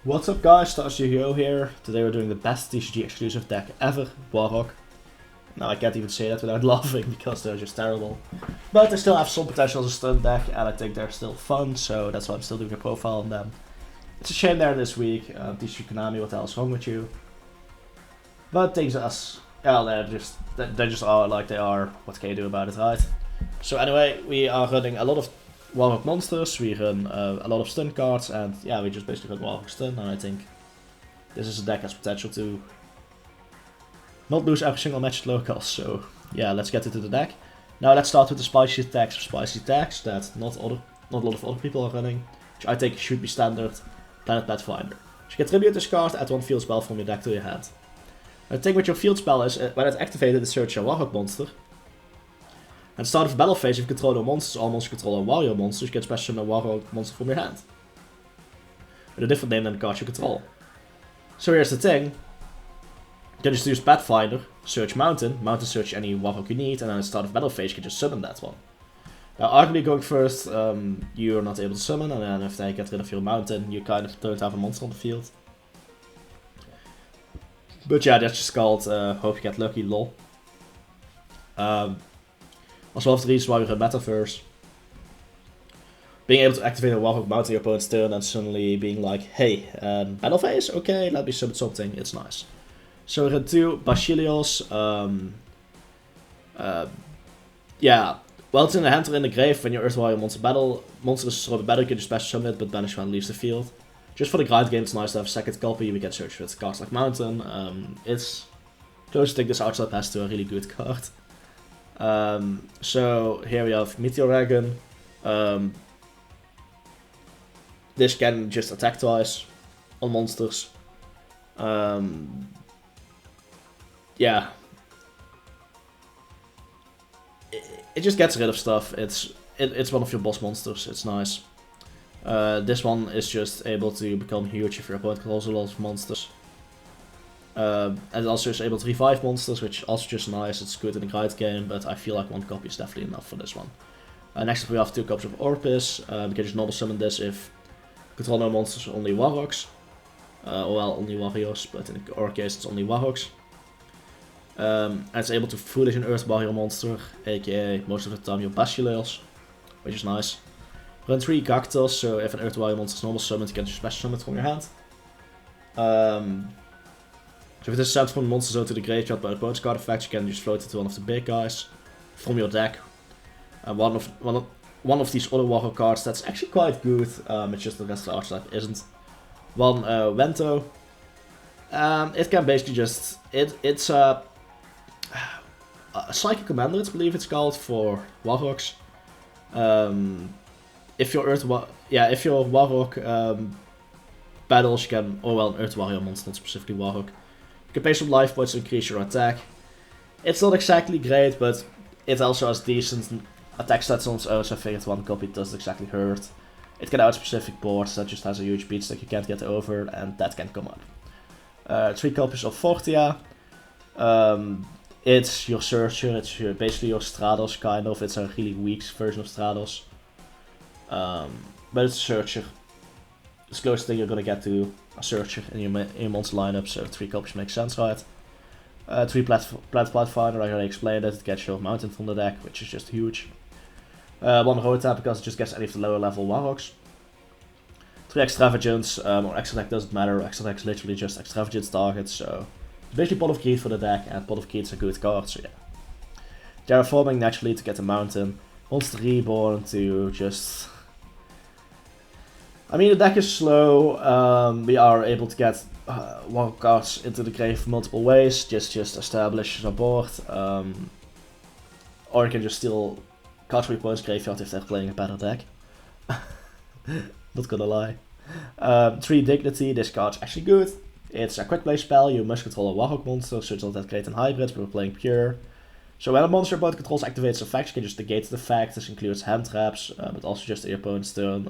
What's up guys, TCG here. Today we're doing the best TCG exclusive deck ever, Warhawk. Now I can't even say that without laughing because they're just terrible. But they still have some potential as a stun deck and I think they're still fun, so that's why I'm still doing a profile on them. It's a shame they're this week, TCG Konami, what the hell's wrong with you? But things as, well, they just are like they are, what can you do about it, right? So anyway, we are running a lot of Warhawk monsters, we run a lot of stun cards, and yeah, we just basically run Warhawk stun, and I think this is a deck has potential to not lose every single match at locals, so yeah, let's get into the deck. Now let's start with the spicy attacks that not a lot of other people are running, which I think should be standard Planet Pathfinder. So you can tribute this card, add one field spell from your deck to your hand. The thing with your field spell is, when it's activated, it searches a Warhawk monster. At the start of the battle phase, if you control no monsters, all monsters control a warrior monster, you can special summon a Warhawk monster from your hand. With a different name than the card you control. So here's the thing. You can just use Pathfinder, search Mountain search any Warhawk you need, and then at the start of the battle phase you can just summon that one. Now arguably going first, you're not able to summon, and then if they get rid of your Mountain, you kind of don't have a monster on the field. But yeah, that's just called hope you get lucky, lol. Also, one of the reasons why we run Metaverse. Being able to activate a Warhawk Mountain your opponent's turn and suddenly being like, hey, battle phase? Okay, let me summon something, it's nice. So we run 2 Basilios. Yeah, well, it's in the hand or in the grave. When your Earth Warrior monster is through the battle, you can just special summon it, but banish when it leaves the field. Just for the grind game, it's nice to have a second copy. We can search with cards like Mountain. It's close to think this outside pass to a really good card. So here we have Meteor Dragon. This can just attack twice on monsters. Yeah. It just gets rid of stuff. It's one of your boss monsters. It's nice. This one is just able to become huge if your opponent controls a lot of monsters. And it also is able to revive monsters, which is also just nice. It's good in the grind game, but I feel like 1 copy is definitely enough for this one. Next up we have 2 copies of Orpus. We can just normal summon this if control no monsters, only Warhawks. Well, only Warriors, but in our case it's only Warhawks. And it's able to foolish an Earth Warrior monster, aka most of the time your Basilios, which is nice. Run 3 Cactus, so if an Earth Warrior monster is normal summoned, you can just special summon it from your hand. So if it is sent from the monster zone to the graveyard by the opponent's card effect, you can just float it to one of the big guys from your deck. And one of these other Warhawk cards that's actually quite good, it's just the rest of the archetype isn't. One Vento. It can basically just it's a Psychic Commander, I believe it's called, for Warhawks. If your Warhawk battles, you can, an Earth Warrior monster, not specifically Warhawk. You can pay some life points to increase your attack. It's not exactly great, but it also has decent attack stats on its own, so I figured 1 copy doesn't exactly hurt. It can out specific boards that just has a huge beat stack you can't get over, and that can come up. 3 copies of Fortia. It's your Searcher, it's basically your Stratos, kind of. It's a really weak version of Stratos. But it's a Searcher. It's the closest thing you're gonna get to a Searcher in your monster lineup, so 3 copies makes sense, right? 3 Pathfinder, I already explained it. It gets your Mountain from the deck, which is just huge. 1 Rota, because it just gets any of the lower level Warhawks. 3 Extravagance, or Extra Deck doesn't matter. Extra Deck is literally just Extravagance targets, so it's basically Pot of Greed for the deck, and Pot of Greed is a good card, so yeah. Terraforming naturally to get the Mountain. Monster Reborn to just... I mean, the deck is slow. We are able to get Warhawk cards into the grave multiple ways. Just establish a board. Or you can just steal cards from your opponent's graveyard if they're playing a better deck. Not gonna lie. 3 Dignity. This card's actually good. It's a quick play spell. You must control a Warhawk monster, so it's not that great in hybrids, but we're playing pure. So when a monster your opponent controls activates effects, you can just negate the effect. This includes hand traps, but also just at your opponent's turn.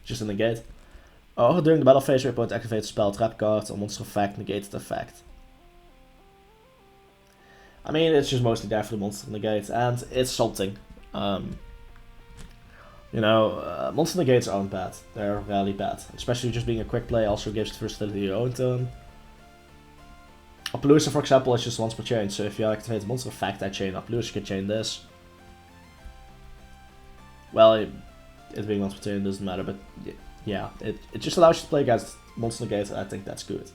Just a negate. Or during the battle phase, your opponent activates a spell trap card, or monster effect, negates the effect. I mean, it's just mostly there for the monster to negate, and it's something. You know, monster negates aren't bad. They're rarely bad. Especially just being a quick play also gives the versatility to your own turn. Appaloosa, for example, is just once per chain, so if you activate the monster effect, I chain Appaloosa, can chain this. Well, it being once per turn doesn't matter, but yeah, it just allows you to play against monster negates, and I think that's good.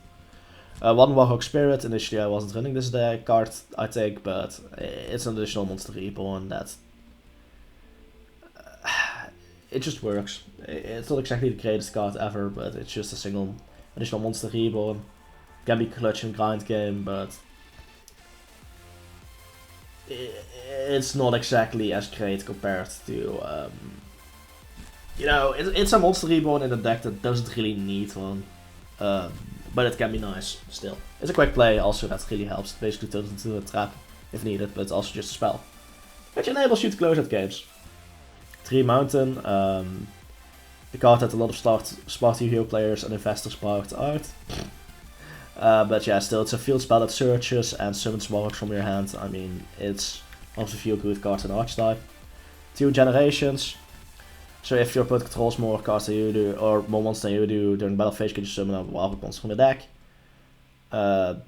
One Warhawk Spirit, initially I wasn't running this card, I think, but it's an additional monster reborn that... it just works. It's not exactly the greatest card ever, but it's just a single additional monster reborn. Can be clutch and grind game, but it's not exactly as great compared to, you know, it's a monster reborn in a deck that doesn't really need one, but it can be nice still. It's a quick play, also that really helps. It basically turns into a trap if needed, but it's also just a spell, which enables you to close out games. 3 Mountain, the card that a lot of smart Yu-Gi-Oh players and investors bought out. But yeah, still, it's a field spell that searches and summons Warhawks from your hand. I mean, it's one of the few good cards in Archetype. 2 Generations. So if your opponent controls more cards than you do, or more monsters than you do, during battle phase, you can just summon a Warhawk monster from the deck. And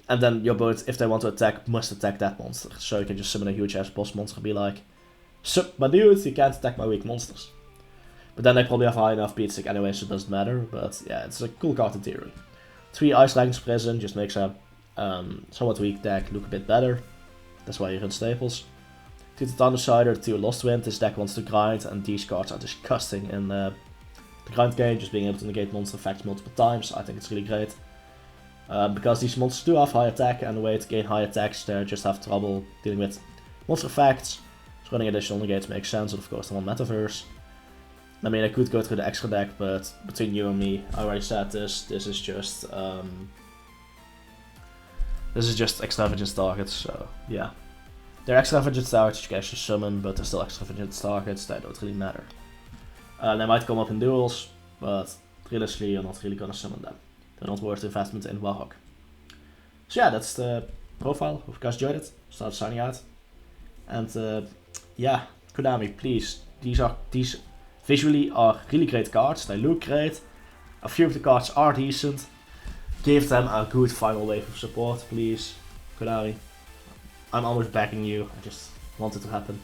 then your opponent, if they want to attack, must attack that monster. So you can just summon a huge ass boss monster and be like, sup my dude, you can't attack my weak monsters. But then they probably have high enough beat stick anyway, so it doesn't matter. But yeah, it's a cool card in theory. 3 Ice Dragon's Prison just makes a somewhat weak deck look a bit better. That's why you run staples. 2 Titanocyder, 2 Lost Wind. This deck wants to grind, and these cards are disgusting in the grind game. Just being able to negate monster effects multiple times, I think it's really great. Because these monsters do have high attack, and the way to gain high attacks, they just have trouble dealing with monster effects. So running additional negates makes sense, and of course, I'm on Metaverse. I mean, I could go through the extra deck, but between you and me, I already said this. This is just extravagant targets. So yeah, they're extravagant targets you can actually summon, but they're still extravagant targets that don't really matter. They might come up in duels, but realistically, you're not really gonna summon them. They're not worth the investment in Warhawk. So yeah, that's the profile. Hope you guys enjoyed it. Start signing out, and yeah, Konami, please. These visually are really great cards, they look great, a few of the cards are decent. Give them a good final wave of support, please. Konami, I'm almost begging you, I just want it to happen.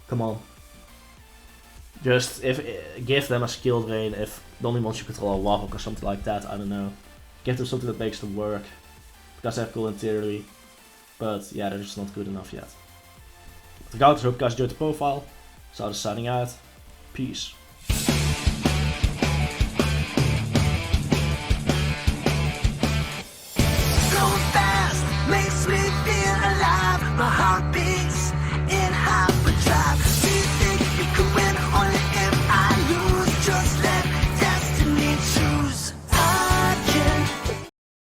Come on. Just give them a skill drain if the only monster you control are Warhawk or something like that, I don't know. Give them something that makes them work, because they're cool in theory, but yeah, they're just not good enough yet. Regardless, hope you guys enjoyed the profile. So I'm signing out. Peace.